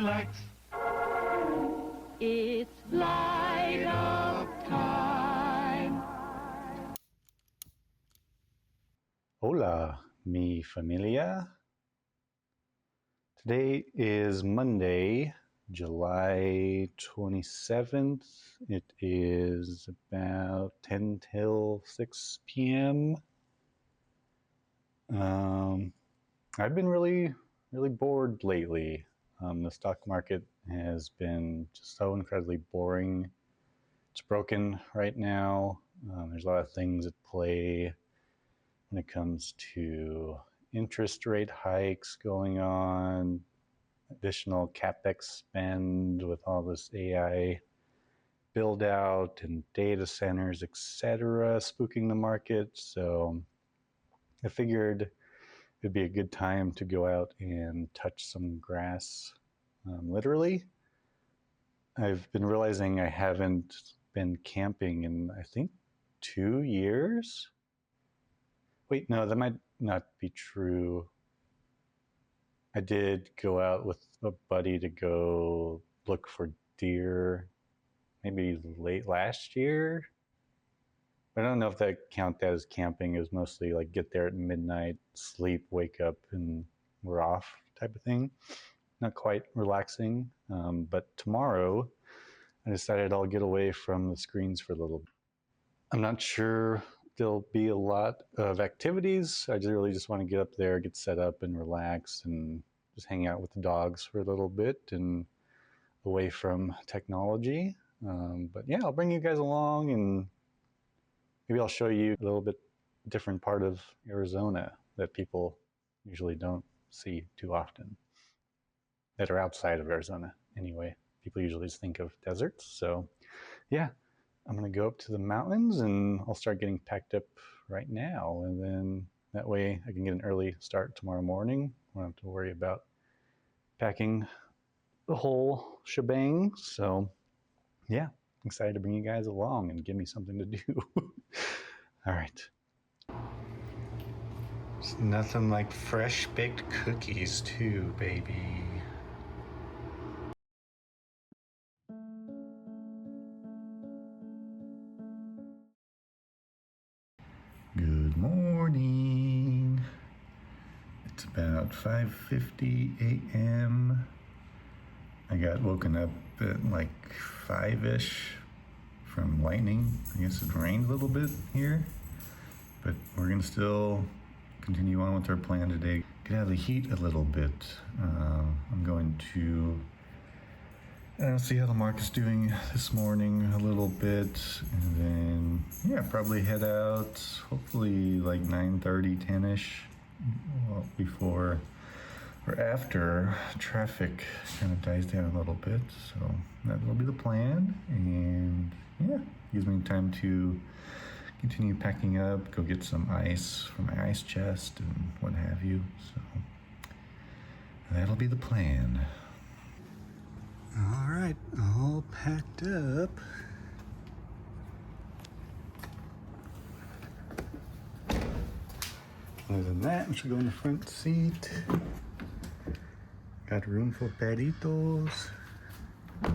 relax. It's light up time. Hola, mi familia. Today is Monday, July 27th. It is about 10 till 6 p.m. I've been really bored lately. The stock market has been just so incredibly boring. It's broken right now. There's a lot of things at play when it comes to interest rate hikes going on, additional capex spend with all this AI build out and data centers, etc., spooking the market. So I figured it'd be a good time to go out and touch some grass, literally. I've been realizing I haven't been camping in, I think, 2 years. Wait, no, that might not be true. I did go out with a buddy to go look for deer maybe late last year. I don't know if that count as camping. It was mostly like get there at midnight, sleep, wake up, and we're off type of thing. Not quite relaxing. But tomorrow, I decided I'll get away from the screens for a little bit. I'm not sure there'll be a lot of activities. I really just want to get up there, get set up, and relax, and just hang out with the dogs for a little bit and away from technology. But yeah, I'll bring you guys along, and maybe I'll show you a little bit different part of Arizona that people usually don't see too often, that are outside of Arizona anyway. People usually just think of deserts. So yeah, I'm going to go up to the mountains and I'll start getting packed up right now. And then that way I can get an early start tomorrow morning. I don't have to worry about packing the whole shebang. So yeah, I'm excited to bring you guys along and give me something to do. All right. It's nothing like fresh baked cookies too, baby. Good morning. It's about 5:50 a.m. I got woken up at like 5-ish from lightning. I guess it rained a little bit here, but we're gonna still continue on with our plan today. Get out of the heat a little bit. I'm going to see how the market's doing this morning a little bit, and then yeah, probably head out hopefully like 9:30, 10-ish, before or after traffic kind of dies down a little bit. So that'll be the plan, and yeah, gives me time to continue packing up, go get some ice for my ice chest and what have you. So that'll be the plan. All right, all packed up. Other than that, we should go in the front seat. Got room for perritos. All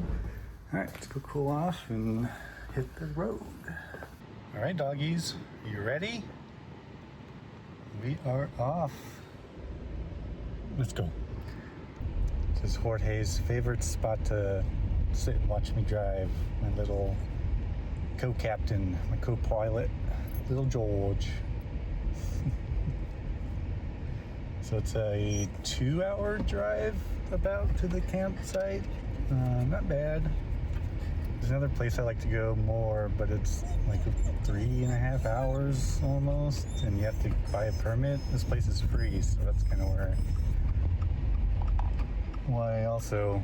right, let's go cool off and hit the road. All right, doggies, you ready? We are off. Let's go. This is Jorge's favorite spot to sit and watch me drive. My little co-captain, my co-pilot, little George. So it's a 2-hour drive about to the campsite. Not bad. There's another place I like to go more, but it's like 3.5 hours almost, and you have to buy a permit. This place is free, so that's kind of why I also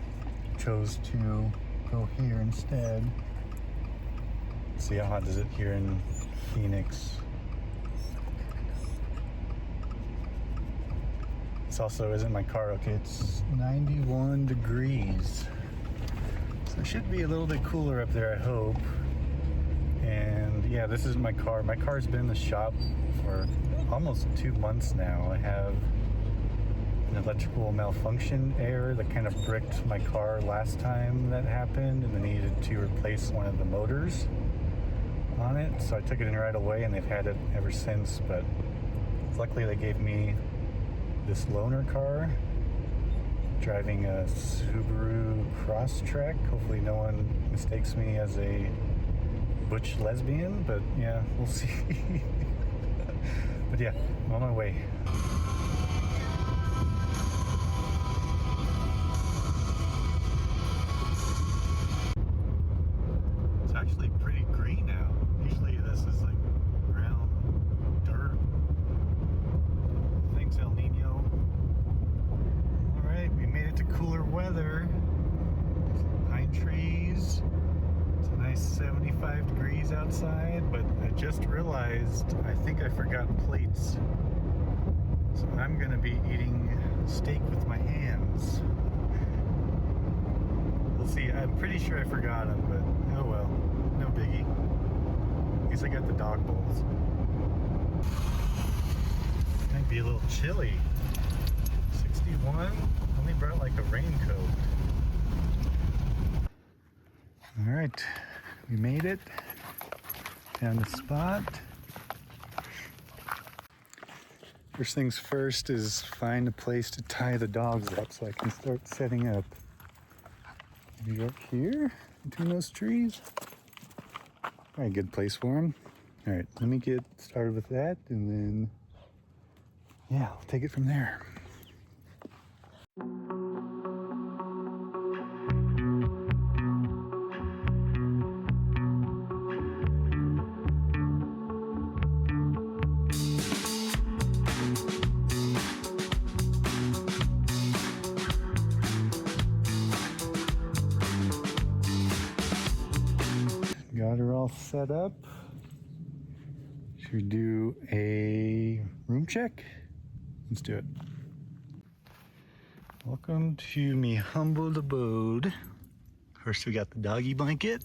chose to go here instead. See how hot is it here in Phoenix. This also isn't my car. Okay, it's 91 degrees. So it should be a little bit cooler up there, I hope. And yeah, this isn't my car. My car's been in the shop for almost 2 months now. I have an electrical malfunction error that kind of bricked my car last time that happened, and I needed to replace one of the motors on it. So I took it in right away, and they've had it ever since. But luckily they gave me this loaner car, driving a Subaru Crosstrek. Hopefully no one mistakes me as a butch lesbian, but yeah, we'll see. But yeah, I'm on my way. It's actually pretty green now. Usually this is like brown dirt. Thanks, El Nino. Alright, we made it to cooler weather. Some pine trees. It's a nice 75 degrees outside, but I just realized I think I forgot plates. So I'm gonna be eating steak with my hands. We'll see. I'm pretty sure I forgot them, but oh well. No biggie. At least I got the dog bowls. Might be a little chilly. 61? Only brought like a raincoat. Alright, we made it. Found a spot. First things first is find a place to tie the dogs up so I can start setting up. Maybe up here between those trees. Probably a good place for them. Alright, let me get started with that, and then yeah, I'll take it from there. Got her all set up. Should we do a room check? Let's do it. Welcome to me humble abode. First we got the doggy blanket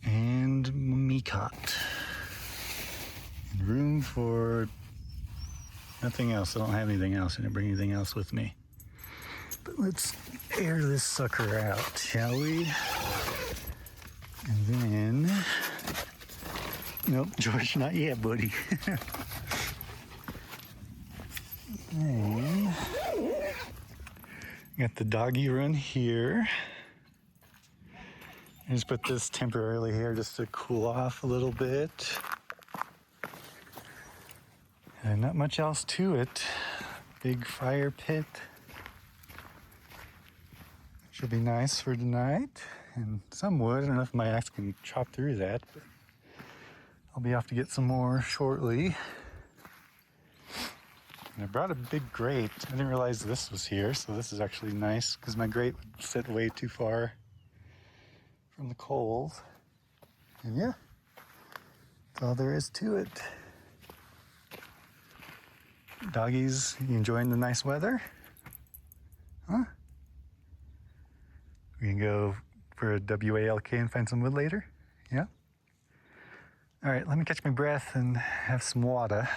and me cot. And room for nothing else. I don't have anything else. I didn't bring anything else with me. But let's air this sucker out, shall we? And then, nope, George, not yet, buddy. And got the doggy run here. I just put this temporarily here just to cool off a little bit. And not much else to it. Big fire pit. Should be nice for tonight. And some wood. I don't know if my axe can chop through that, but I'll be off to get some more shortly. And I brought a big grate. I didn't realize this was here, so this is actually nice because my grate would sit way too far from the coals. And yeah, that's all there is to it. Doggies, you enjoying the nice weather? Huh? We can go for a WALK and find some wood later? Yeah? All right, let me catch my breath and have some water.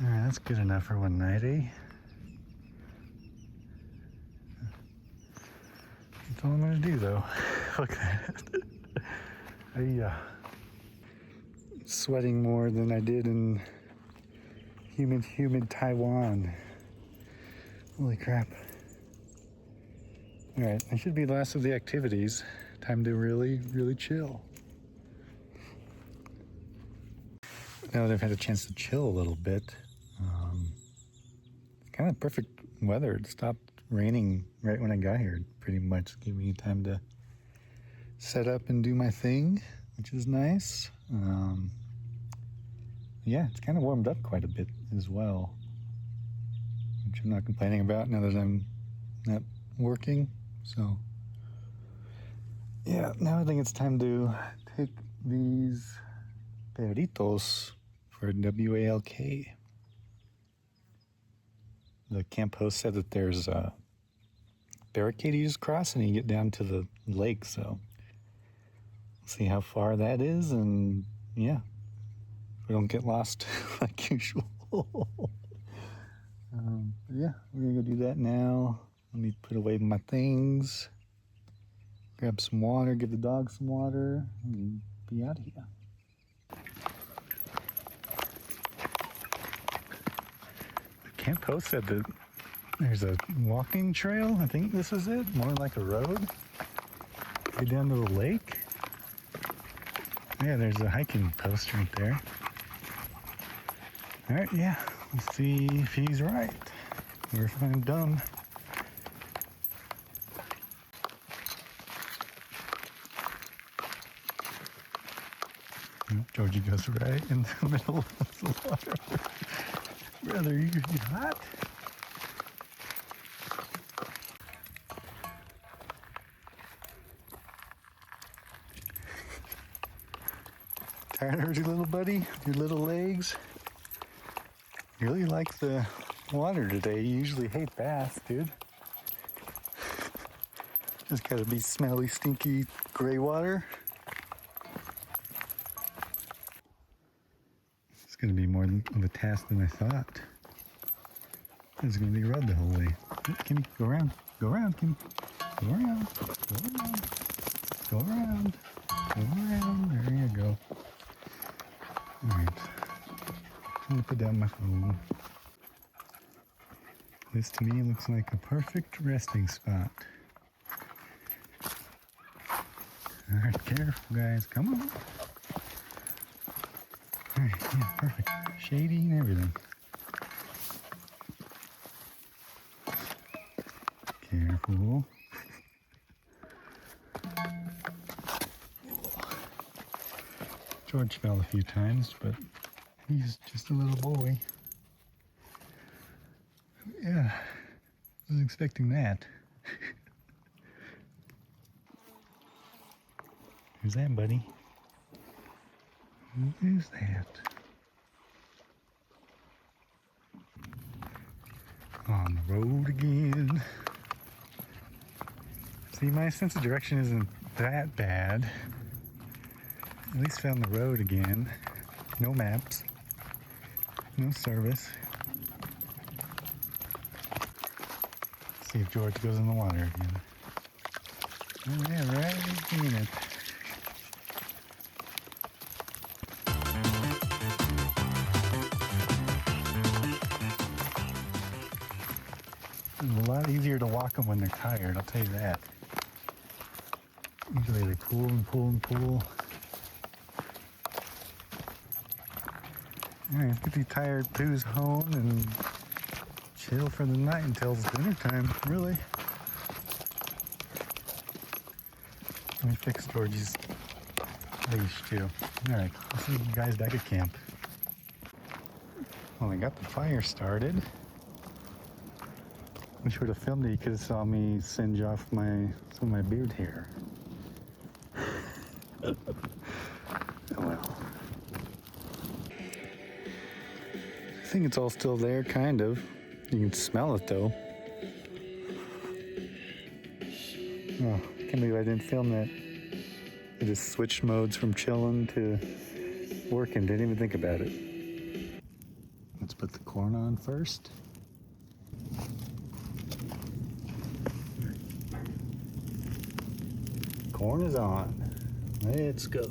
All right, that's good enough for one night, eh? That's all I'm gonna do, though. Look at that. Sweating more than I did in humid Taiwan. Holy crap. All right, that should be the last of the activities. Time to really chill. now that I've had a chance to chill a little bit, it's kind of perfect weather. It stopped raining right when I got here, pretty much. Gave me time to set up and do my thing, which is nice. Yeah, it's kind of warmed up quite a bit as well, which I'm not complaining about now that I'm not working. So yeah, now I think it's time to take these perritos for WALK. The camp host said that there's a barricade you just cross and you get down to the lake, so we'll see how far that is, and yeah, we don't get lost like usual. Yeah, we're gonna go do that now. Let me put away my things, grab some water, give the dog some water, and be out of here. The camp host said that there's a walking trail. I think this is it, more like a road. Go down to the lake. Yeah, there's a hiking post right there. All right, yeah, let's see if he's right or if I'm dumb. Georgie goes right in the middle of the water. Brother, you hot? Tired of your little buddy? Your little legs? You really like the water today. You usually hate baths, dude. Just gotta be smelly, stinky, gray water. It's gonna be more of a task than I thought. It's gonna be rubbed the whole way. Kimmy, go around. Go around, Kimmy. Go around. Go around. Go around. Go around. There you go. Alright. I'm gonna put down my phone. This to me looks like a perfect resting spot. Alright, careful guys, come on. Alright, yeah, perfect. Shady and everything. Careful. George fell a few times, but he's just a little boy. Yeah, I was expecting that. Who's that, buddy? Who's that? On the road again. See, my sense of direction isn't that bad. At least found the road again. No maps. No service. See if George goes in the water again. Oh yeah, right in it. It's a lot easier to walk them when they're tired, I'll tell you that. Usually they pull and pull and pull. Alright, let's get these tired poos home and chill for the night until it's dinner time, really. Let me fix Georgie's leash too. Alright, let's see you guys back at camp. Well, I got the fire started. Wish I would have filmed it. You could have saw me singe off some of my beard hair. Oh well. I think it's all still there, kind of. You can smell it though. Oh, I can't believe I didn't film that. I just switched modes from chilling to working. Didn't even think about it. Let's put the corn on first. Corn is on. Let's go. All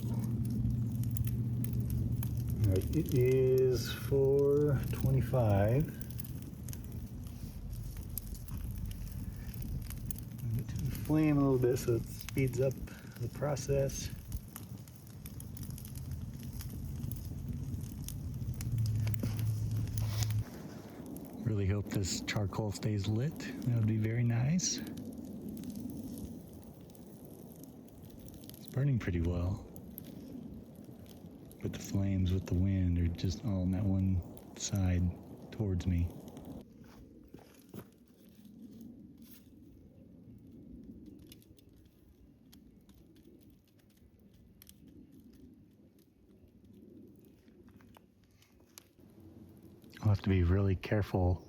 right, it is 4:25. Get to the flame a little bit so it speeds up the process. really hope this charcoal stays lit. That would be very nice. It's burning pretty well. But the flames with the wind are just all on that one side towards me. I'll have to be really careful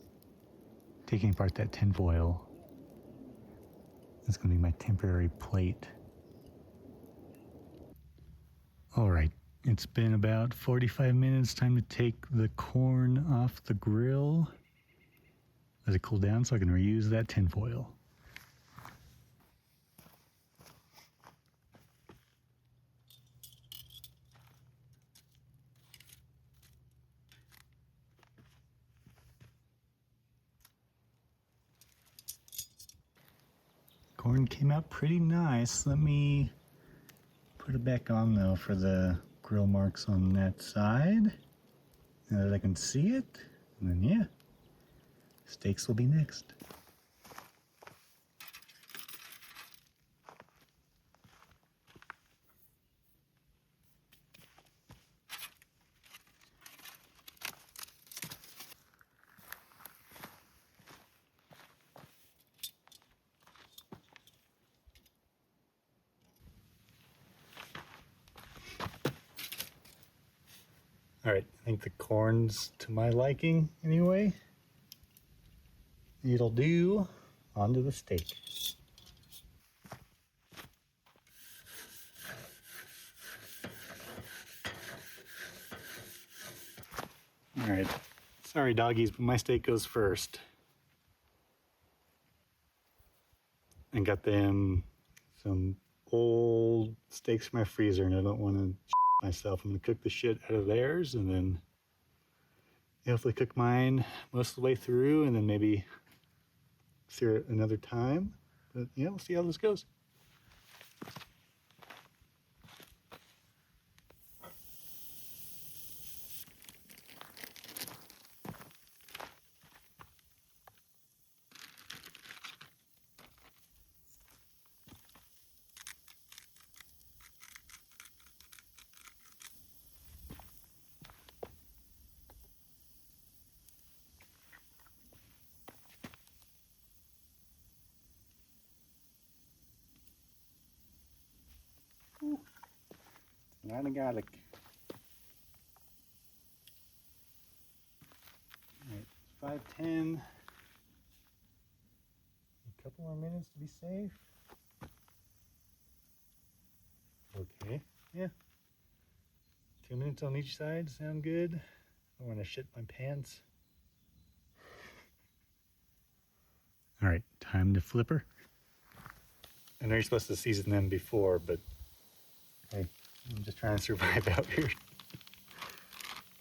taking apart that tinfoil. That's going to be my temporary plate. All right, it's been about 45 minutes. Time to take the corn off the grill. Let it cool down so I can reuse that tinfoil. Corn came out pretty nice. Let me put it back on though for the grill marks on that side. Now that I can see it, and then yeah, steaks will be next. All right, I think the corn's to my liking anyway. It'll do. Onto the steak. All right, sorry doggies, but my steak goes first. And got them some old steaks from my freezer, and I don't want to myself. I'm gonna cook the shit out of theirs, and then hopefully cook mine most of the way through, and then maybe sear it another time. But yeah, we'll see how this goes. A lot of garlic. All right, 5:10. A couple more minutes to be safe. Okay, yeah. 2 minutes on each side, sound good? I want to shit my pants. All right, time to flipper. I know you're supposed to season them before, but hey, I'm just trying to survive out here.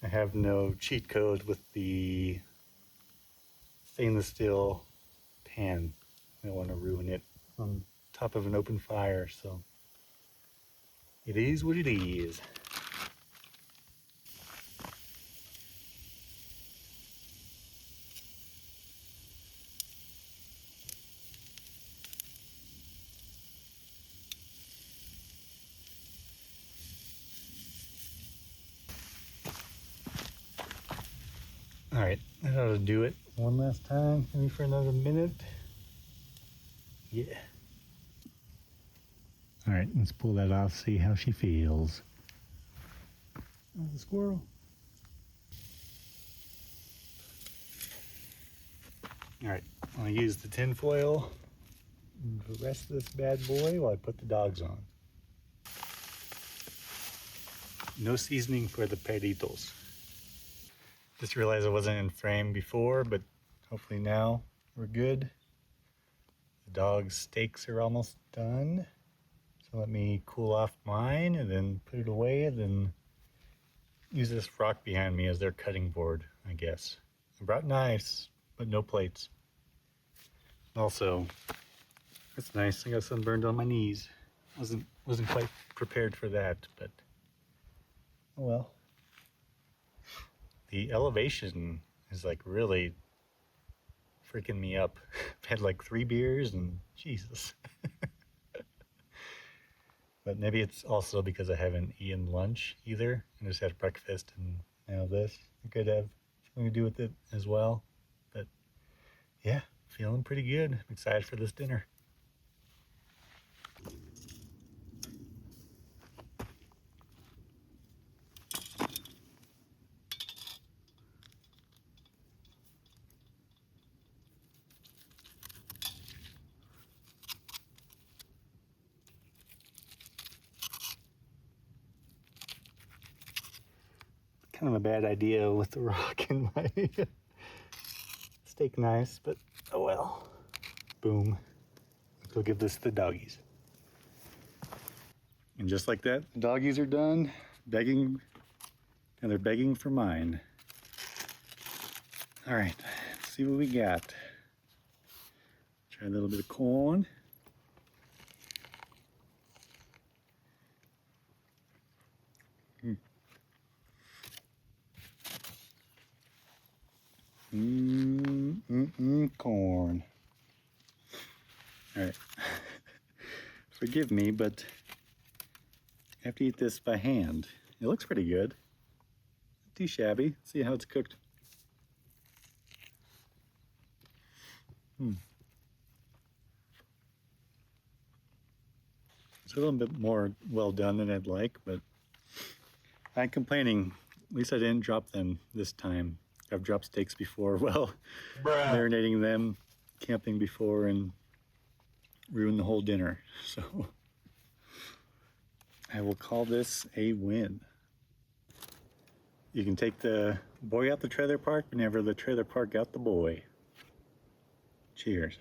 I have no cheat code with the stainless steel pan. I don't want to ruin it on top of an open fire, so it is what it is. All right, that ought to do it. One last time, maybe for another minute. Yeah. All right, let's pull that off, see how she feels. Oh, the squirrel. All right, I'll use the tin foil and the rest of this bad boy while I put the dogs on. No seasoning for the perritos. Just realized I wasn't in frame before, but hopefully now we're good. The dog's steaks are almost done. So let me cool off mine and then put it away, and then use this rock behind me as their cutting board, I guess. I brought knives, but no plates. Also, that's nice. I got sunburned on my knees. Wasn't quite prepared for that, but oh well. The elevation is like really freaking me up. I've had like 3 beers and Jesus. But maybe it's also because I haven't eaten lunch either. I just had breakfast and now this. It could have something to do with it as well. But yeah, feeling pretty good. I'm excited for this dinner. Kind of a bad idea with the rock in my steak knives, but oh well. Boom. Let's go give this to the doggies. And just like that, the doggies are done begging, and they're begging for mine. All right, let's see what we got. Try a little bit of corn. Corn. All right. Forgive me, but I have to eat this by hand. It looks pretty good. Not too shabby. See how it's cooked. It's a little bit more well done than I'd like, but I'm complaining. At least I didn't drop them this time. I've dropped steaks before, well, marinating them, camping before, and ruined the whole dinner. So I will call this a win. You can take the boy out the trailer park whenever the trailer park got the boy. Cheers.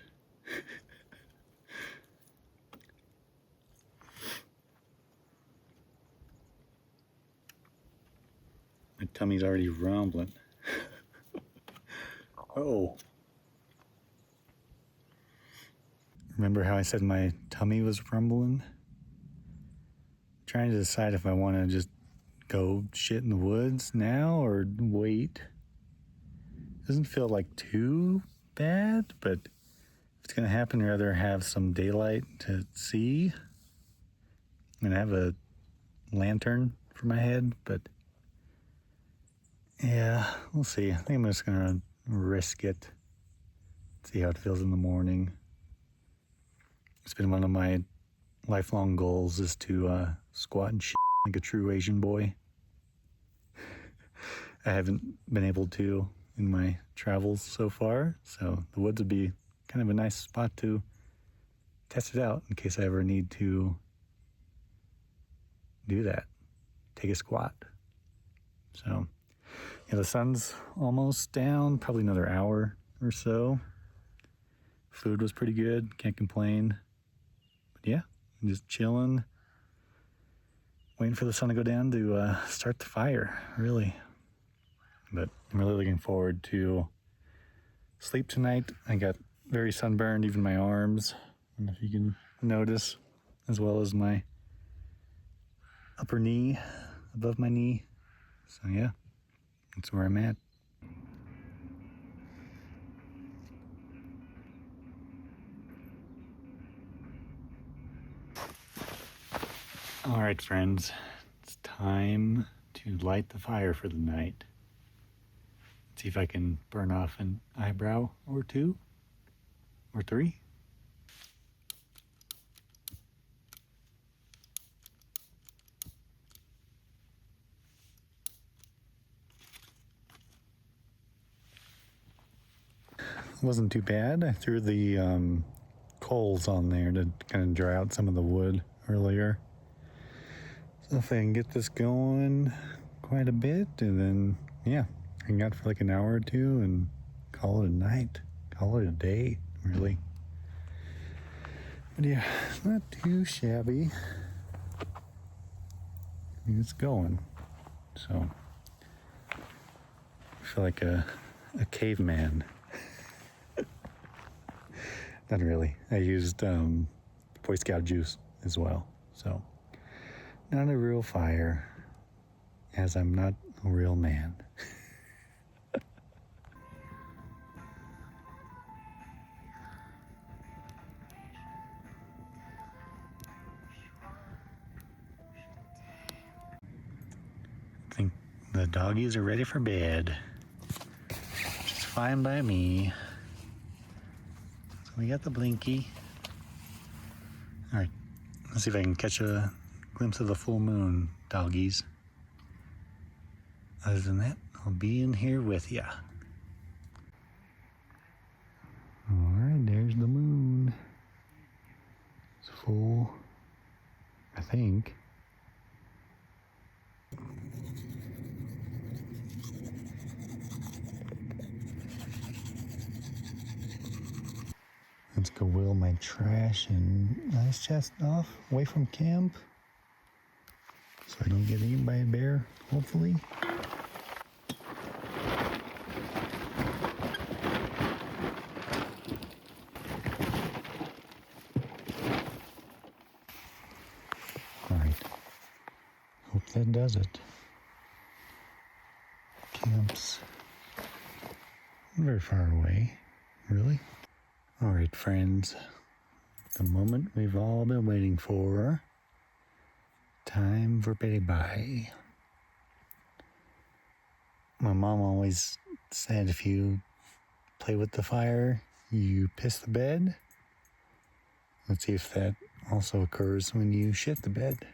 My tummy's already rumbling. Uh-oh. Remember how I said my tummy was rumbling? I'm trying to decide if I want to just go shit in the woods now or wait. Doesn't feel like too bad, but if it's going to happen, I'd rather have some daylight to see. And I have a lantern for my head, but yeah, we'll see. I think I'm just going to risk it. See how it feels in the morning. It's been one of my lifelong goals is to squat and shit like a true Asian boy. I haven't been able to in my travels so far, so the woods would be kind of a nice spot to test it out in case I ever need to do that, take a squat. So, yeah, the sun's almost down, probably another hour or so. Food was pretty good, can't complain. But yeah, I'm just chilling, waiting for the sun to go down to start the fire, really. But I'm really looking forward to sleep tonight. I got very sunburned, even my arms. I don't know if you can notice, as well as my upper knee, above my knee. So yeah, that's where I'm at. All right, friends, it's time to light the fire for the night. Let's see if I can burn off an eyebrow or 2 or 3. It wasn't too bad. I threw the coals on there to kind of dry out some of the wood earlier. So if I can get this going quite a bit, and then, yeah, hang out for like an hour or 2 and call it a night, call it a day, really. But yeah, it's not too shabby. I mean, it's going. So I feel like a caveman. Not really. I used Boy Scout juice as well. So not a real fire, as I'm not a real man. The doggies are ready for bed, which is fine by me. So we got the blinky. All right, let's see if I can catch a glimpse of the full moon, doggies. Other than that, I'll be in here with ya. All right, there's the moon. It's full, I think. Let's go wheel my trash and ice chest off away from camp so I don't get eaten by a bear, hopefully. All right, hope that does it. Camp's not very far away, really. All right, friends, the moment we've all been waiting for. Time for bye-bye. My mom always said if you play with the fire, you piss the bed. Let's see if that also occurs when you shit the bed.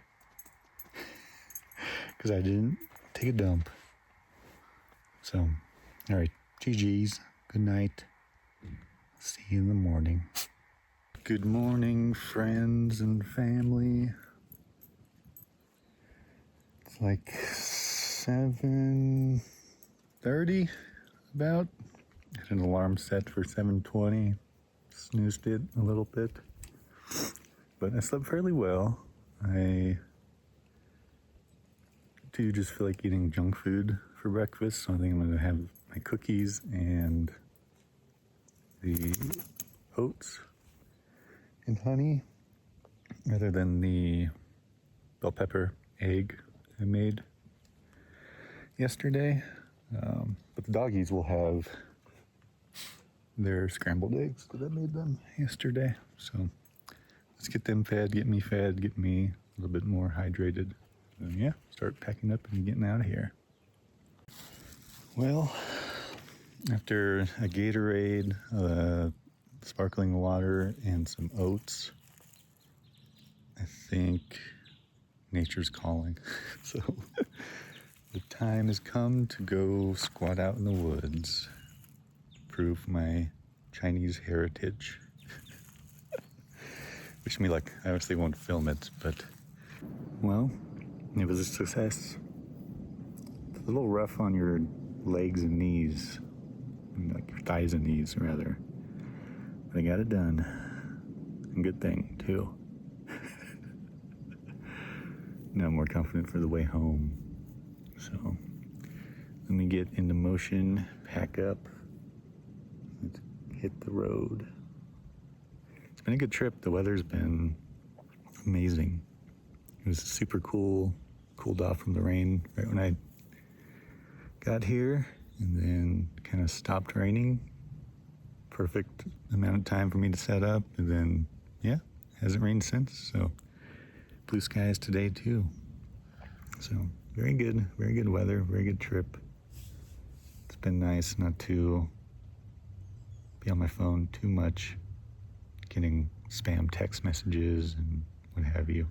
Because I didn't take a dump. So, all right, GG's, good night. See you in the morning. Good morning, friends and family. It's like 7:30 about. Had an alarm set for 7:20. Snoozed it a little bit. But I slept fairly well. I do just feel like eating junk food for breakfast, so I think I'm gonna have my cookies and the oats and honey rather than the bell pepper egg I made yesterday. But the doggies will have their scrambled eggs that I made them yesterday. So let's get them fed, get me a little bit more hydrated. And yeah, start packing up and getting out of here. Well, after a Gatorade, sparkling water, and some oats, I think nature's calling. So the time has come to go squat out in the woods, prove my Chinese heritage. Wish me luck. I obviously won't film it, but well, it was a success. It's a little rough on your legs and knees, like your thighs and knees rather, but I got it done. And good thing too. Now I'm more confident for the way home. So let me get into motion, pack up, let's hit the road. It's been a good trip. The weather's been amazing. It was super cool, cooled off from the rain right when I got here, and then kind of stopped raining. Perfect amount of time for me to set up, and then yeah, hasn't rained since. So blue skies today too. So very good weather, very good trip. It's been nice not to be on my phone too much, getting spam text messages and what have you.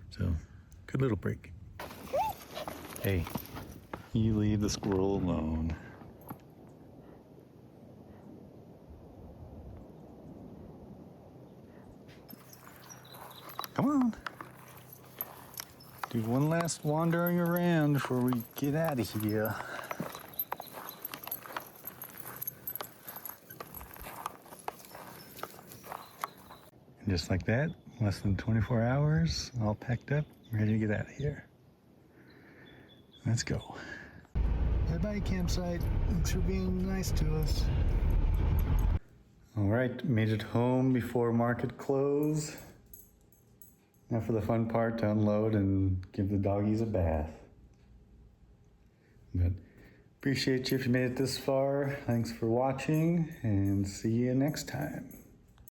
So good little break. Hey, you leave the squirrel alone. Come on. Do one last wandering around before we get out of here. And just like that, less than 24 hours, all packed up, ready to get out of here. Let's go. Bye-bye, campsite. Thanks for being nice to us. All right, made it home before market close. Now for the fun part, to unload and give the doggies a bath. But appreciate you if you made it this far. Thanks for watching, and see you next time.